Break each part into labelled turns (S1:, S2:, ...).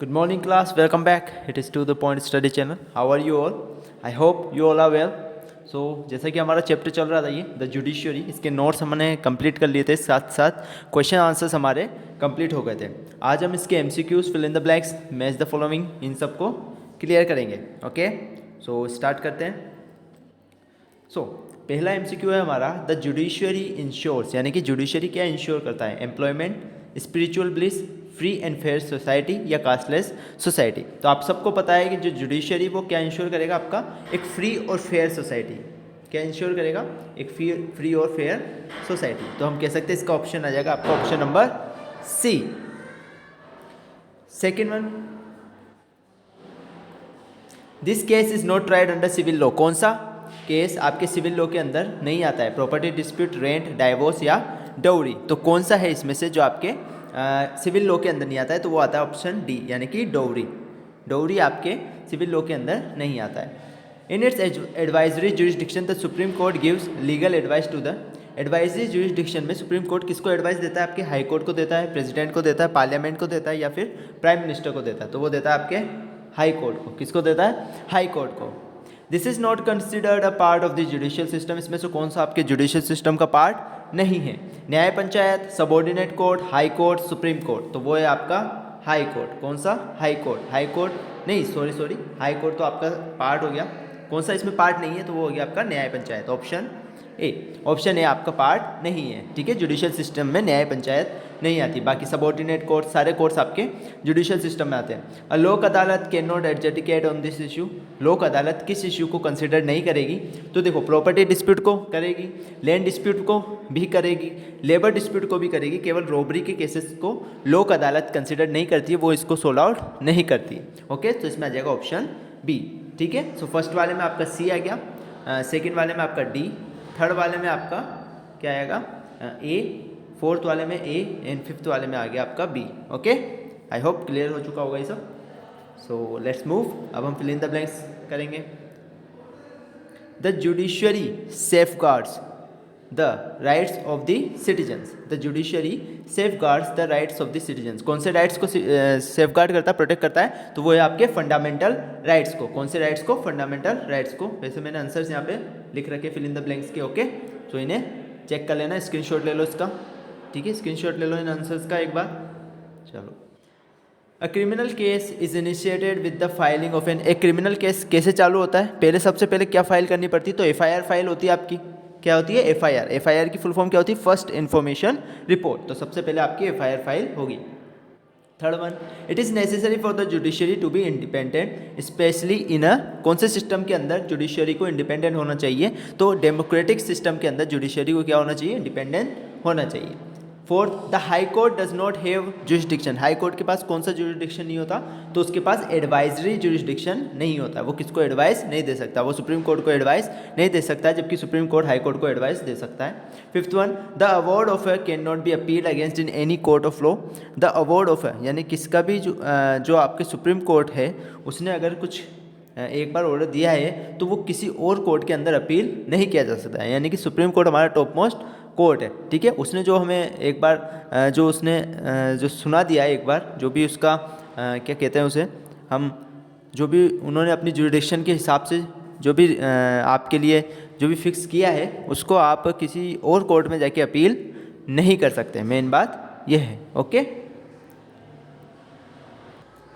S1: Good morning, class. Welcome back. It is to the point study channel. How are you all? I hope you all are well. So जैसा कि हमारा chapter चल रहा था ये the judiciary, इसके notes हमने कंप्लीट कर लिए थे, साथ साथ क्वेश्चन आंसर्स हमारे कंप्लीट हो गए थे. आज हम इसके MCQs fill in the blanks, match the following, इन सबको क्लियर करेंगे. ओके, सो स्टार्ट करते हैं. सो पहला MCQ है हमारा, द जुडिशरी इंश्योर्स, यानी कि जुडिशरी क्या इंश्योर करता है? Employment, spiritual bliss, free and fair society या कास्टलेस सोसाइटी. तो आप सबको पता है कि जो जुडिशरी वो क्या इंश्योर करेगा? आपका एक फ्री और फेयर सोसाइटी. क्या इंश्योर करेगा? एक फ्री और फेयर सोसाइटी. तो हम कह सकते हैं इसका ऑप्शन आ जाएगा आपका option number C. Second one, this case is not tried under civil law. कौन सा केस आपके सिविल लॉ के अंदर नहीं आता है? प्रॉपर्टी डिस्प्यूट, रेंट, डाइवोर्स या डाउरी. तो कौन सा है इसमें से जो आपके सिविल लॉ के अंदर नहीं आता है? तो वो आता है ऑप्शन डी, यानी कि डाउरी. डाउरी आपके सिविल लॉ के अंदर नहीं आता है. In its advisory jurisdiction the supreme court gives legal advice to the. Advisory jurisdiction में सुप्रीम कोर्ट किसको एडवाइस देता है? आपके हाई कोर्ट को देता है, प्रेसिडेंट को देता है, पार्लियामेंट को देता है या फिर प्राइम मिनिस्टर को देता है? तो वो देता है आपके हाई कोर्ट को. किसको देता है? हाई कोर्ट को. This is not considered a part of the judicial system. इसमें से कौन सा आपके जुडिशियल सिस्टम का पार्ट नहीं है? न्याय panchayat, subordinate court, high court, Supreme court. तो वो है आपका हाई कोर्ट. कौन सा? High court. हाई कोर्ट नहीं, सॉरी, हाई कोर्ट तो आपका पार्ट हो गया. कौन सा इसमें पार्ट नहीं है? तो वो हो गया आपका न्याय panchayat. Option A. Option A आपका पार्ट नहीं है. ठीक है, जुडिशियल सिस्टम में न्याय पंचायत नहीं आती. बाकी सबॉर्डिनेट कोर्ट, सारे कोर्ट्स आपके जुडिशियल सिस्टम में आते हैं. लोक अदालत can not adjudicate on this issue. लोक अदालत किस इशू को कंसिडर नहीं करेगी? तो देखो, प्रॉपर्टी डिस्प्यूट को करेगी, लैंड डिस्प्यूट को भी करेगी, लेबर डिस्प्यूट को भी करेगी. केवल रॉबरी के केसेस को लोक अदालत कंसिडर नहीं करती है, वो इसको सोल्व आउट नहीं करती. ओके, तो इसमें आ जाएगा ऑप्शन बी. ठीक है, सो फर्स्ट वाले में आपका सी आ गया, सेकेंड वाले में आपका डी, थर्ड वाले में आपका क्या आएगा? ए, फोर्थ वाले में ए एंड फिफ्थ वाले में आ गया आपका B. Okay, I hope clear हो चुका होगा ये सब. So let's move. अब हम फिल इन द ब्लैंक्स करेंगे. The judiciary safeguards the rights of the citizens. The judiciary safeguards the rights of the citizens. कौन से राइट्स को सेफगार्ड करता है, प्रोटेक्ट करता है? तो वो है आपके फंडामेंटल राइट्स को. कौन से राइट्स को? फंडामेंटल राइट्स को. वैसे मैंने आंसर्स यहाँ पे लिख रखे फिल इन द ब्लैंक्स के. ओके, तो इन्हें चेक कर लेना, स्क्रीनशॉट ले लो इसका. ठीक है, स्क्रीनशॉट ले लो इन आंसर्स का एक बार. चलो. A criminal case is initiated with the filing of an. एक क्रिमिनल केस कैसे चालू होता है? पहले सबसे पहले क्या फाइल करनी पड़ती है? तो FIR फाइल होती है आपकी. क्या होती है? FIR. FIR की फुल फॉर्म क्या होती है? First information report. तो सबसे पहले आपकी FIR फाइल होगी. Third one, it is necessary for the judiciary to be independent specially in a. कौन से सिस्टम के अंदर जुडिशरी को इंडिपेंडेंट होना चाहिए? तो डेमोक्रेटिक सिस्टम के अंदर जुडिशरी को क्या होना चाहिए? इंडिपेंडेंट होना चाहिए. Fourth, the high court does not have jurisdiction. High court के पास कौन सा जुरिस्डिक्शन नहीं होता? तो उसके पास एडवाइजरी जुरिस्डिक्शन नहीं होता. वो किसको एडवाइस नहीं दे सकता? वो सुप्रीम कोर्ट को एडवाइस नहीं दे सकता, जबकि सुप्रीम कोर्ट हाई कोर्ट को एडवाइस दे सकता है. Fifth one, the award of can not B appeal against in any court of law. The award of यानी किसका भी जो आपके सुप्रीम कोर्ट है उसने अगर कुछ एक बार ऑर्डर दिया है तो वो किसी और कोर्ट के अंदर अपील नहीं किया जा सकता है. यानी कि सुप्रीम कोर्ट हमारा टॉप मोस्ट कोर्ट है. ठीक है, उसने जो हमें एक बार जो उसने जो सुना दिया है, एक बार जो भी उसका क्या कहते हैं उसे, हम जो भी उन्होंने अपनी जुरिडिक्शन के हिसाब से जो भी आपके लिए जो भी फिक्स किया है उसको आप किसी और कोर्ट में जाके अपील नहीं कर सकते. मेन बात यह है. ओके,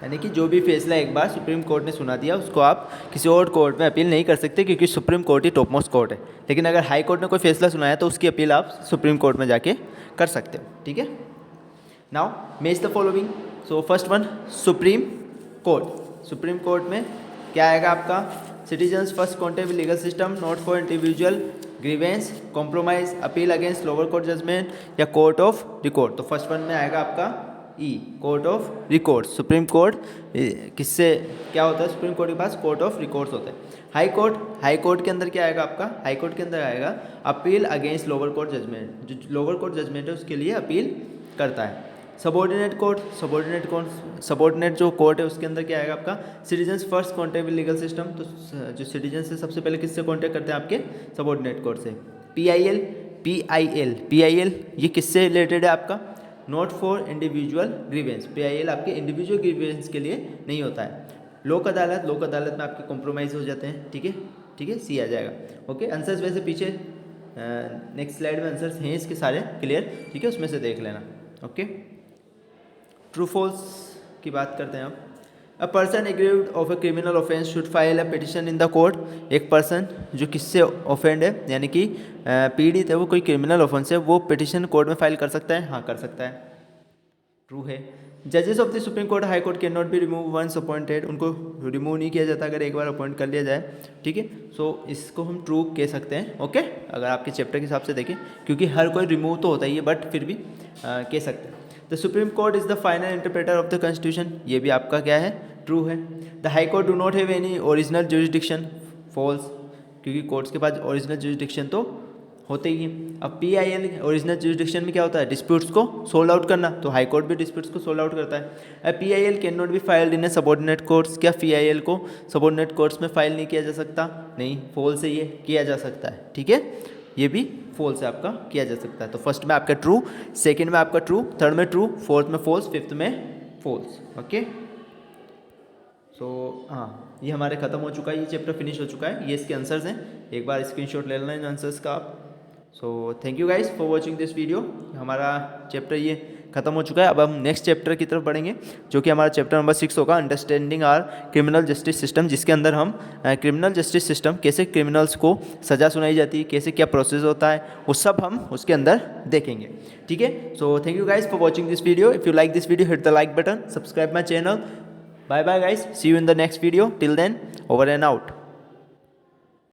S1: यानी कि जो भी फैसला एक बार सुप्रीम कोर्ट ने सुना दिया उसको आप किसी और कोर्ट में अपील नहीं कर सकते, क्योंकि सुप्रीम कोर्ट ही टॉप मोस्ट कोर्ट है. लेकिन अगर हाई कोर्ट ने कोई फैसला सुनाया तो उसकी अपील आप सुप्रीम कोर्ट में जाके कर सकते हो. ठीक है, now match the following. So first one, Supreme Court. Supreme Court में क्या आएगा आपका? Citizens first contact with legal system, not for individual grievances, compromise, appeal against lower court judgment या कोर्ट ऑफ रिकॉर्ड. तो फर्स्ट वन में आएगा आपका E, court of record. Supreme Court किससे क्या होता है? सुप्रीम कोर्ट के पास कोर्ट ऑफ रिकॉर्ड्स होते हैं. हाई कोर्ट, हाई कोर्ट के अंदर क्या आएगा आपका? हाई कोर्ट के अंदर आएगा appeal against lower court judgment. जो लोअर कोर्ट जजमेंट है उसके लिए अपील करता है. सबॉर्डिनेट कोर्ट, सबॉर्डिनेट जो कोर्ट है उसके अंदर क्या आएगा आपका? Citizens first contact with legal system. तो जो सिटीजन से सबसे पहले किससे कॉन्टेक्ट करते हैं? आपके सबॉर्डिनेट कोर्ट से. PIL ये किससे रिलेटेड है आपका? Not for individual grievance. PIL आपके इंडिविजुअल ग्रीवेंस के लिए नहीं होता है। लोक अदालत में आपके कॉम्प्रोमाइज़ हो जाते हैं, ठीक है, ठीक है, सी आ जाएगा। ओके, आंसर्स वैसे पीछे नेक्स्ट स्लाइड में आंसर्स हैं इसके सारे क्लियर, ठीक है, उसमें से देख लेना। ओके, ट्रू फॉल्स की बात करते हैं अब। A person aggrieved of a criminal offence should file a petition in the court. एक पर्सन जो किससे ऑफेंड है, यानी कि पीड़ित है, वो कोई क्रिमिनल ऑफेंस है, वो पिटिशन कोर्ट में फाइल कर सकता है, हाँ कर सकता है, ट्रू है। जजेस of the supreme court high court can not be remove once appointed. उनको रिमूव नहीं किया जाता अगर एक बार अपॉइंट कर लिया जाए, ठीक है। सो इसको हम ट्रू कह सकते हैं। ओके, अगर आपके चैप्टर के हिसाब से देखें, क्योंकि हर कोई रिमूव तो होता ही है, बट फिर भी कह सकते हैं। The supreme court is the final interpreter of the constitution. ये भी आपका क्या है, ट्रू है। The high court do not have any original jurisdiction, false, क्योंकि कोर्ट्स के पास ओरिजिनल जुरिसडिक्शन तो होते ही हैं। अब PIL ओरिजिनल जुरिसडिक्शन में क्या होता है, डिस्प्यूट्स को सोल्व आउट करना, तो हाई कोर्ट भी डिस्प्यूट्स को सोल्व आउट करता है। अब PIL can not be filed in A subordinate courts. क्या PIL को सबॉर्डिनेट कोर्ट्स में फाइल नहीं किया जा सकता, नहीं, फॉल्स है, ये किया जा सकता है, ठीक है, ये भी फॉल्स है आपका, किया जा सकता है। तो फर्स्ट में आपका ट्रू, सेकेंड में आपका ट्रू, थर्ड में ट्रू, फोर्थ में फॉल्स, फिफ्थ में फॉल्स। ओके, सो हाँ, ये हमारे खत्म हो चुका है, ये चैप्टर फिनिश हो चुका है, ये इसके आंसर्स हैं, एक बार स्क्रीनशॉट ले लेना इन आंसर्स का आप। So thank you guys for watching this video. हमारा चैप्टर ये खत्म हो चुका है। अब हम नेक्स्ट चैप्टर की तरफ बढ़ेंगे, जो कि हमारा चैप्टर नंबर 6 होगा, understanding our criminal justice system, जिसके अंदर हम क्रिमिनल जस्टिस सिस्टम, कैसे क्रिमिनल्स को सज़ा सुनाई जाती है, कैसे क्या प्रोसेस होता है, वो सब हम उसके अंदर देखेंगे, ठीक है। So thank you guys for watching this video. If you like this video, hit the like button, subscribe my channel. Bye bye guys, see you in the next video. Till then, over and out.